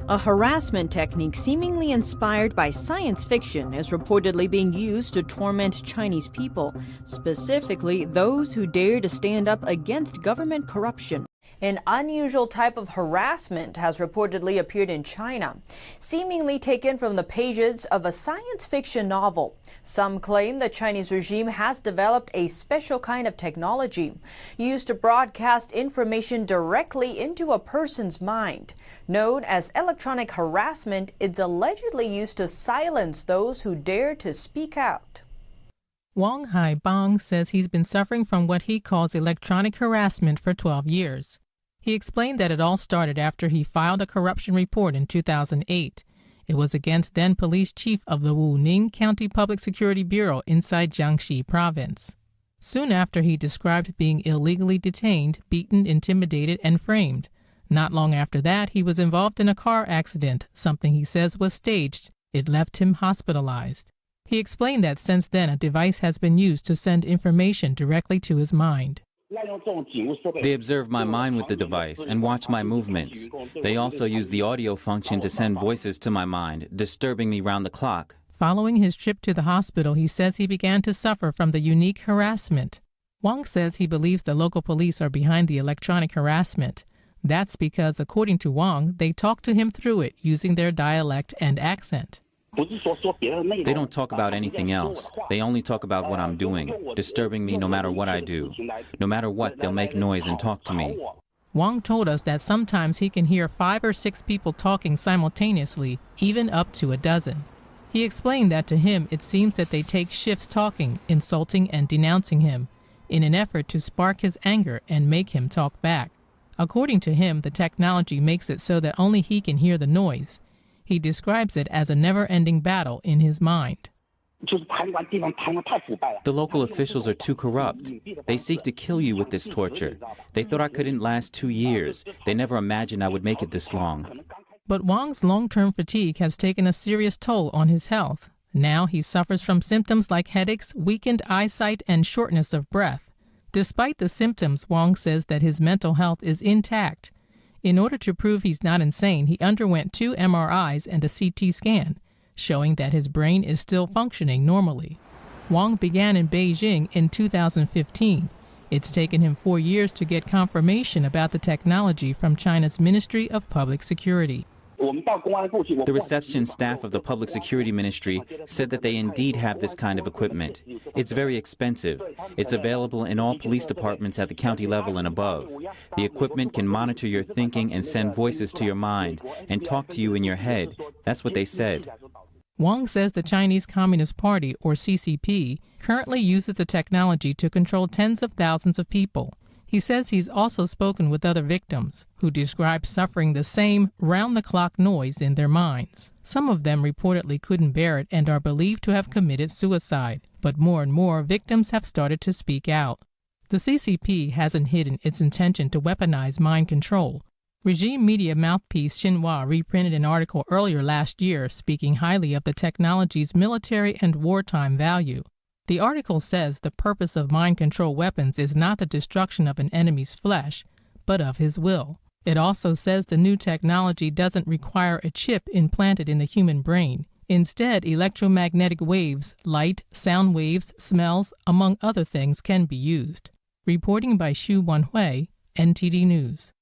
A harassment technique seemingly inspired by science fiction is reportedly being used to torment Chinese people, specifically those who dare to stand up against government corruption. An unusual type of harassment has reportedly appeared in China, seemingly taken from the pages of a science fiction novel. Some claim the Chinese regime has developed a special kind of technology used to broadcast information directly into a person's mind. Known as electronic harassment, it's allegedly used to silence those who dare to speak out. Wang Haibang says he's been suffering from what he calls electronic harassment for 12 years. He explained that it all started after he filed a corruption report in 2008. It was against then police chief of the Wuning County Public Security Bureau inside Jiangxi province. Soon after, he described being illegally detained, beaten, intimidated, and framed. Not long after that, he was involved in a car accident, something he says was staged. It left him hospitalized. He explained that since then a device has been used to send information directly to his mind. They observe my mind with the device and watch my movements. They also use the audio function to send voices to my mind, disturbing me round the clock. Following his trip to the hospital, he says he began to suffer from the unique harassment. Wang says he believes the local police are behind the electronic harassment. That's because, according to Wang, they talk to him through it using their dialect and accent. They don't talk about anything else. They only talk about what I'm doing, disturbing me no matter what I do. No matter what, they'll make noise and talk to me. Wang told us that sometimes he can hear 5 or 6 people talking simultaneously, even up to a dozen. He explained that to him it seems that they take shifts talking, insulting and denouncing him, in an effort to spark his anger and make him talk back. According to him, the technology makes it so that only he can hear the noise. He describes it as a never-ending battle in his mind. The local officials are too corrupt. They seek to kill you with this torture. They thought I couldn't last 2 years. They never imagined I would make it this long. But Wang's long-term fatigue has taken a serious toll on his health. Now he suffers from symptoms like headaches, weakened eyesight, and shortness of breath. Despite the symptoms, Wang says that his mental health is intact. In order to prove he's not insane, he underwent 2 MRIs and a CT scan, showing that his brain is still functioning normally. Wang began in Beijing in 2015. It's taken him 4 years to get confirmation about the technology from China's Ministry of Public Security. The reception staff of the Public Security Ministry said that they indeed have this kind of equipment. It's very expensive. It's available in all police departments at the county level and above. The equipment can monitor your thinking and send voices to your mind and talk to you in your head. That's what they said. Wang says the Chinese Communist Party, or CCP, currently uses the technology to control tens of thousands of people. He says he's also spoken with other victims who describe suffering the same round-the-clock noise in their minds. Some of them reportedly couldn't bear it and are believed to have committed suicide, but more and more victims have started to speak out. The CCP hasn't hidden its intention to weaponize mind control. Regime media mouthpiece Xinhua reprinted an article earlier last year speaking highly of the technology's military and wartime value. The article says the purpose of mind control weapons is not the destruction of an enemy's flesh, but of his will. It also says the new technology doesn't require a chip implanted in the human brain. Instead, electromagnetic waves, light, sound waves, smells, among other things, can be used. Reporting by Xu Wanhui, NTD News.